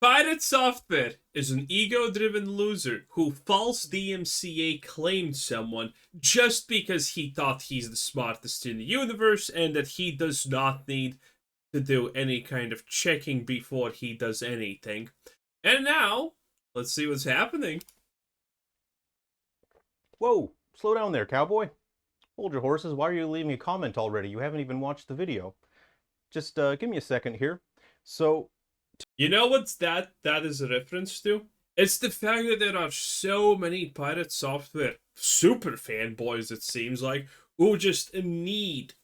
PirateSoftware is an ego-driven loser who false DMCA claimed someone just because he thought he's the smartest in the universe and that he does not need to do any kind of checking before he does anything. And now, let's see what's happening. Whoa, slow down there, cowboy. Hold your horses. Why are you leaving a comment already? You haven't even watched the video. Just give me a second here. So, You know what that is a reference to? It's the fact that there are so many PirateSoftware super fanboys, it seems like, who just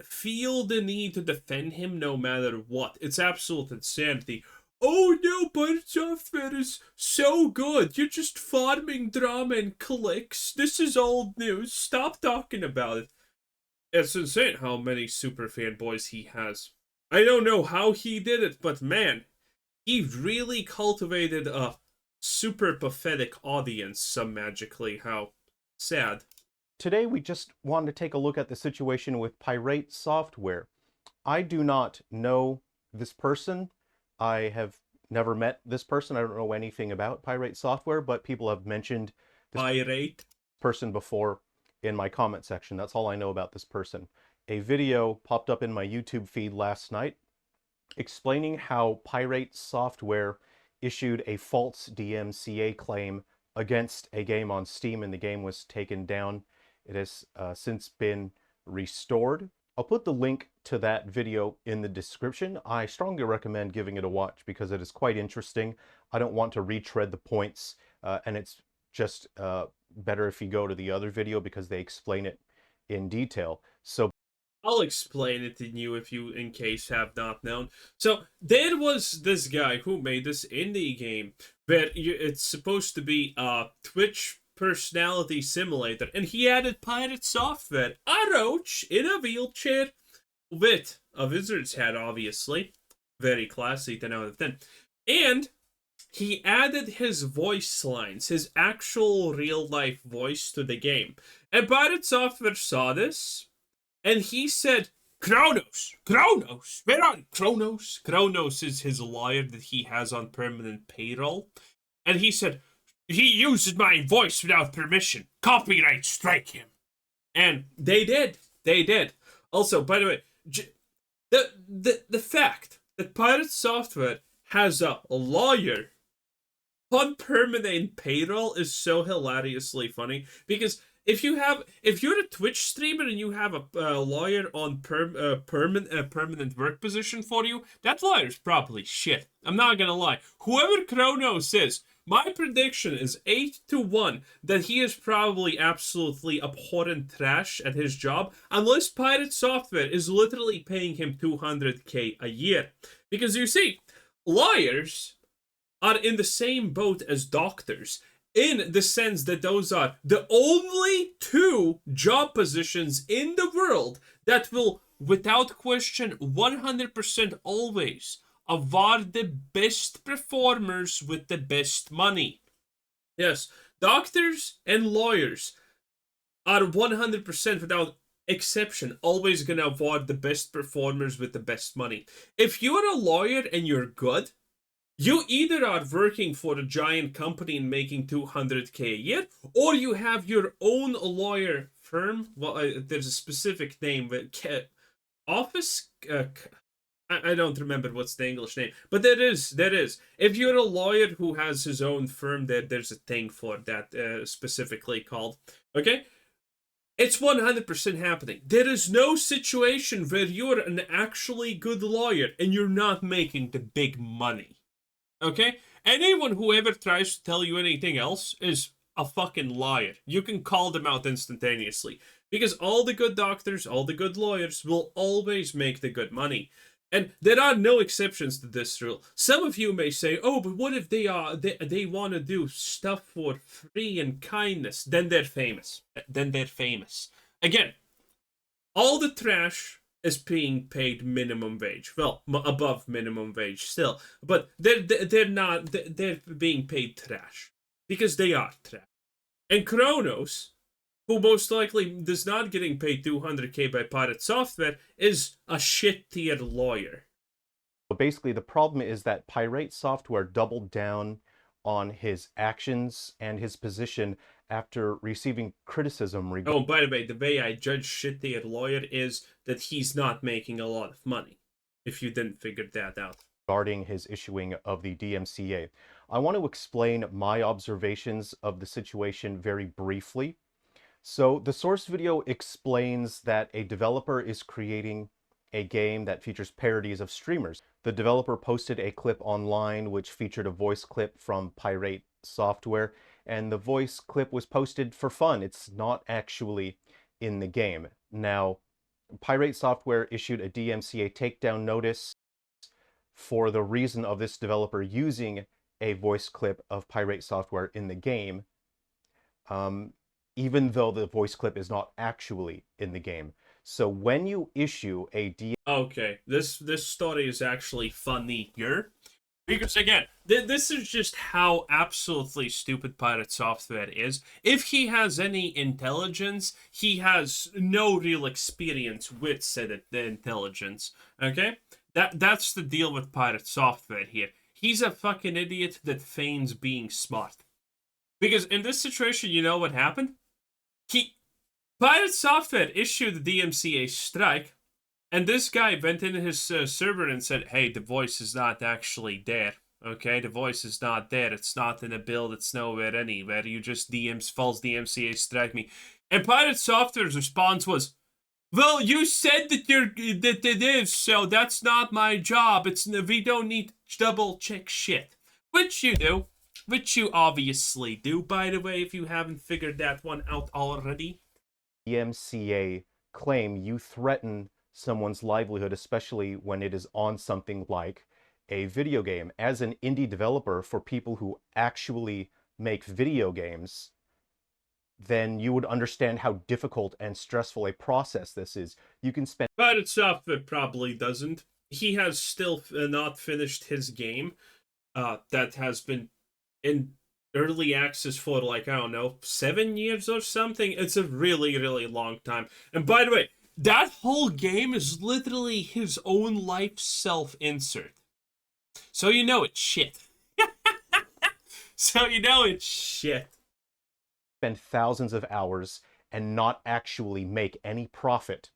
feel the need to defend him no matter what. It's absolute insanity. Oh no, PirateSoftware is so good. You're just farming drama and clicks. This is old news. Stop talking about it. It's insane how many super fanboys he has. I don't know how he did it, but man, he really cultivated a super pathetic audience some magically. How sad. today we just wanted to take a look at the situation with PirateSoftware. I do not know this person. I have never met this person. I don't know anything about PirateSoftware, but people have mentioned this Pirate. person before in my comment section. That's all I know about this person. A video popped up in my YouTube feed last night explaining how PirateSoftware issued a false DMCA claim against a game on Steam, and the game was taken down. It has since been restored. I'll put the link to that video in the description. I strongly recommend giving it a watch because it is quite interesting. I don't want to retread the points, and it's just better if you go to the other video because they explain it in detail. So I'll explain it to you if you, in case, have not known. So, there was this guy who made this indie game where it's supposed to be a Twitch personality simulator, and he added PirateSoftware, a roach in a wheelchair with a wizard's hat, obviously. Very classy, 10 out of 10. And he added his voice lines, his actual real-life voice to the game. And PirateSoftware saw this, and he said, Kronos, where are you? Kronos? Kronos is his lawyer that he has on permanent payroll. And he said, he uses my voice without permission. Copyright strike him. And they did. They did. Also, by the way, the fact that PirateSoftware has a lawyer on permanent payroll is so hilariously funny because if you're a Twitch streamer and you have a lawyer on permanent work position for you, that lawyer is probably shit. I'm not gonna lie. Whoever Kronos is, my prediction is 8-1 that he is probably absolutely abhorrent trash at his job, unless PirateSoftware is literally paying him $200K a year. Because you see, lawyers are in the same boat as doctors, in the sense that those are the only two job positions in the world that will, without question, 100% always award the best performers with the best money. Yes, doctors and lawyers are 100% without exception always going to award the best performers with the best money. If you're a lawyer and you're good, you either are working for a giant company and making $200K a year, or you have your own lawyer firm. Well, there's a specific name, office. I don't remember what's the English name, but there is. If you're a lawyer who has his own firm, there's a thing for that specifically called. Okay. It's 100% happening. There is no situation where you're an actually good lawyer and you're not making the big money. Okay? Anyone who ever tries to tell you anything else is a fucking liar. You can call them out instantaneously. Because all the good doctors, all the good lawyers will always make the good money. And there are no exceptions to this rule. Some of you may say, oh, but what if they want to do stuff for free and kindness? Then they're famous. Again, all the trash is being paid minimum wage. Well, above minimum wage still. But they're not, they're being paid trash. Because they are trash. And Kronos, who most likely is not getting paid $200K by PirateSoftware, is a shit tier lawyer. But basically, the problem is that Pirate Software doubled down on his actions and his position after receiving criticism Oh, and by the way I judge shitty lawyer is that he's not making a lot of money, if you didn't figure that out. regarding his issuing of the DMCA. I want to explain my observations of the situation very briefly. So the source video explains that a developer is creating a game that features parodies of streamers. The developer posted a clip online which featured a voice clip from Pirate Software, and the voice clip was posted for fun. It's not actually in the game. Now, Pirate Software issued a DMCA takedown notice for the reason of this developer using a voice clip of Pirate Software in the game, even though the voice clip is not actually in the game. So when you issue a Okay, this story is actually funnier. Because again, this is just how absolutely stupid Pirate Software is. If he has any intelligence, he has no real experience with said intelligence. Okay? That's the deal with Pirate Software here. He's a fucking idiot that feigns being smart. Because in this situation, you know what happened? Pirate Software issued the DMCA strike, and this guy went in his server and said, hey, the voice is not actually there. Okay, the voice is not there. It's not in a build. It's nowhere anywhere. You just false DMCA strike me. And Pirate Software's response was, well, you said that it is, so that's not my job. We don't need to double check shit. Which you do. Which you obviously do, by the way, if you haven't figured that one out already. DMCA claim you threaten someone's livelihood, especially when it is on something like a video game. As an indie developer, for people who actually make video games, then you would understand how difficult and stressful a process this is. You can spend... Pirate Software probably doesn't. He has still not finished his game that has been in early access for, like, I don't know, 7 years or something. It's a really, really long time. And by the way, that whole game is literally his own life self-insert. So you know it's shit. So you know it's shit. Spend thousands of hours and not actually make any profit.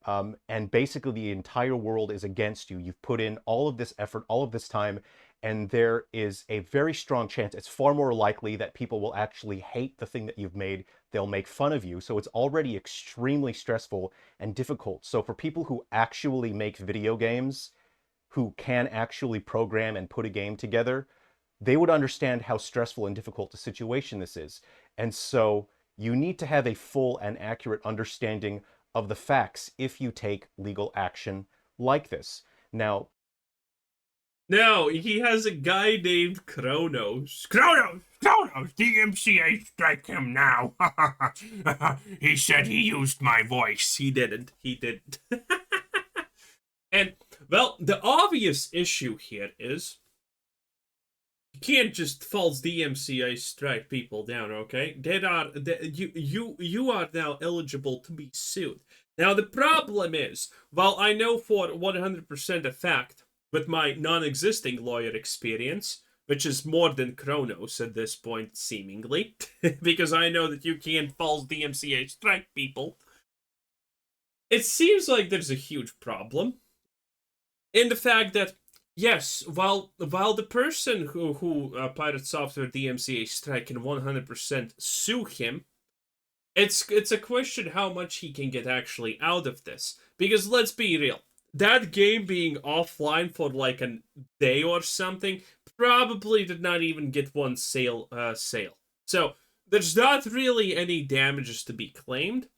And basically the entire world is against you. You've put in all of this effort, all of this time, and there is a very strong chance, it's far more likely that people will actually hate the thing that you've made. They'll make fun of you. So it's already extremely stressful and difficult. So for people who actually make video games, who can actually program and put a game together, they would understand how stressful and difficult a situation this is. And so you need to have a full and accurate understanding of the facts if you take legal action like this. Now, he has a guy named Kronos. Kronos! DMCA strike him now! He said he used my voice. He didn't. And, well, the obvious issue here is you can't just false DMCA strike people down, okay? You are now eligible to be sued. Now, the problem is, while I know for 100% a fact, with my non-existing lawyer experience, which is more than Kronos at this point, seemingly, because I know that you can't false DMCA strike people, it seems like there's a huge problem in the fact that, yes, while the person who Pirate Software DMCA strike can 100% sue him, it's a question how much he can get actually out of this. Because let's be real, that game being offline for like a day or something probably did not even get one sale. So there's not really any damages to be claimed.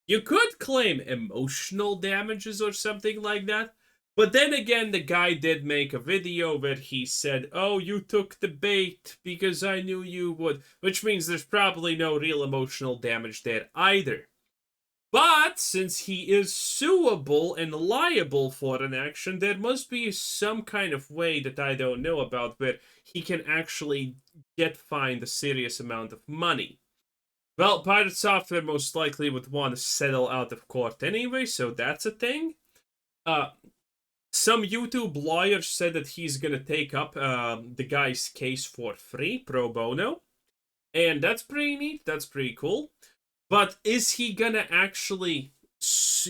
You could claim emotional damages or something like that. But then again, the guy did make a video where he said, oh, you took the bait because I knew you would. Which means there's probably no real emotional damage there either. But since he is suable and liable for an action, there must be some kind of way that I don't know about where he can actually get fined a serious amount of money. Well, Pirate Software most likely would want to settle out of court anyway, so that's a thing. Some YouTube lawyer said that he's gonna take up the guy's case for free, pro bono, and that's pretty neat. That's pretty cool. But is he gonna actually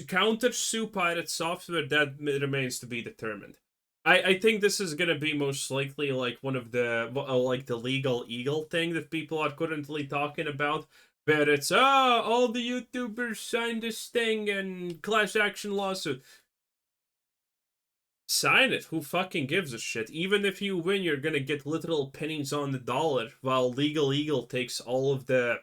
counter sue Pirate Software? That remains to be determined. I think this is gonna be most likely like one of the like the legal eagle thing that people are currently talking about, where it's all the YouTubers signed this thing and class action lawsuit. Sign it. Who fucking gives a shit? Even if you win, you're gonna get literal pennies on the dollar, while Legal Eagle takes all of the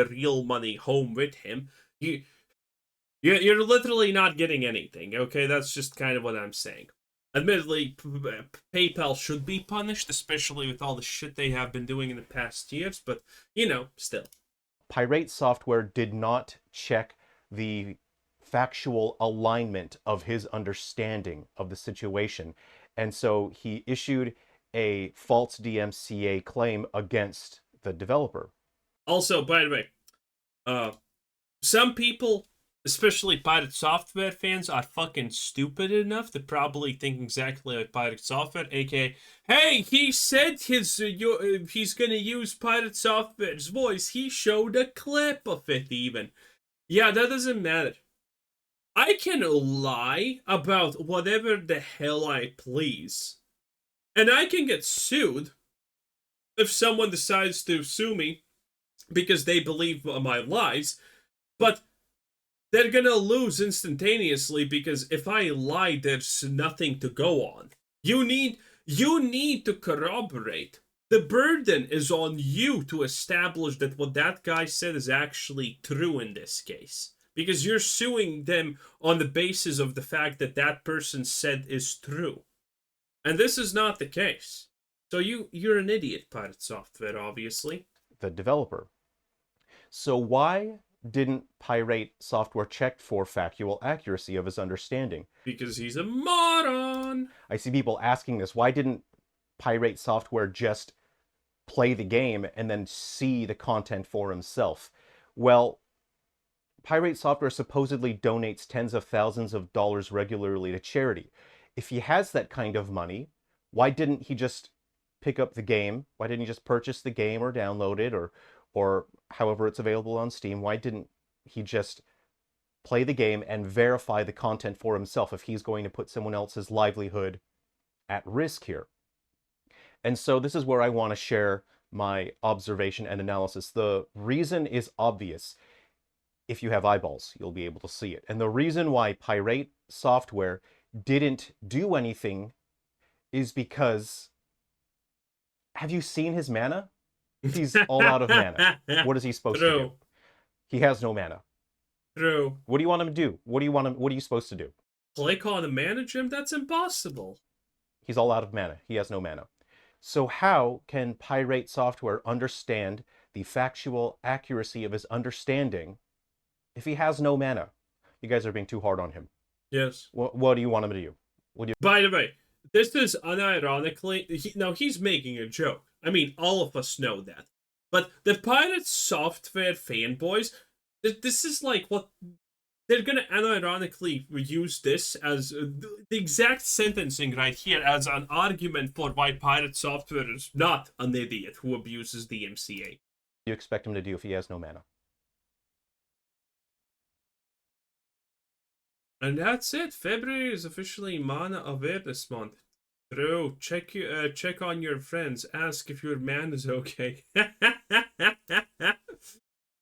real money home with him. You're literally not getting anything. Okay, that's just kind of what I'm saying. Admittedly, PayPal should be punished, especially with all the shit they have been doing in the past years. But still. Pirate Software did not check the factual alignment of his understanding of the situation. And so he issued a false DMCA claim against the developer. Also, by the way, some people, especially Pirate Software fans, are fucking stupid enough to probably think exactly like Pirate Software, aka, hey, he said he's gonna use Pirate Software's voice. He showed a clip of it even. Yeah, that doesn't matter. I can lie about whatever the hell I please. And I can get sued if someone decides to sue me because they believe my lies. But they're gonna lose instantaneously because if I lie, there's nothing to go on. You need to corroborate. The burden is on you to establish that what that guy said is actually true in this case. Because you're suing them on the basis of the fact that that person said is true. And this is not the case. So you're an idiot, Pirate Software, obviously. The developer. So why didn't Pirate Software check for factual accuracy of his understanding? Because he's a moron. I see people asking this. Why didn't Pirate Software just play the game and then see the content for himself? Well, Pirate Software supposedly donates tens of thousands of dollars regularly to charity. If he has that kind of money, why didn't he just pick up the game? Why didn't he just purchase the game or download it or however it's available on Steam? Why didn't he just play the game and verify the content for himself if he's going to put someone else's livelihood at risk here? And so this is where I want to share my observation and analysis. The reason is obvious. If you have eyeballs, you'll be able to see it. And the reason why Pirate Software didn't do anything is because, have you seen his mana? He's all out of mana. What is he supposed to do? He has no mana. True. What do you want him to do? What are you supposed to do? Click on the mana gem? That's impossible. He's all out of mana. He has no mana. So how can Pirate Software understand the factual accuracy of his understanding if he has no mana? You guys are being too hard on him. Yes. What do you want him to do? By the way, this is unironically... he's making a joke. I mean, all of us know that. But the Pirate Software fanboys, this is like what... They're gonna unironically use this as the exact sentencing right here as an argument for why Pirate Software is not an idiot who abuses the DMCA. What do you expect him to do if he has no mana? And that's it. February is officially Mana Awareness Month. True. Check on your friends. Ask if your man is okay.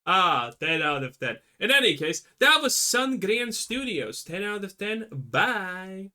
10 out of 10. In any case, that was Sun Grand Studios. 10 out of 10. Bye.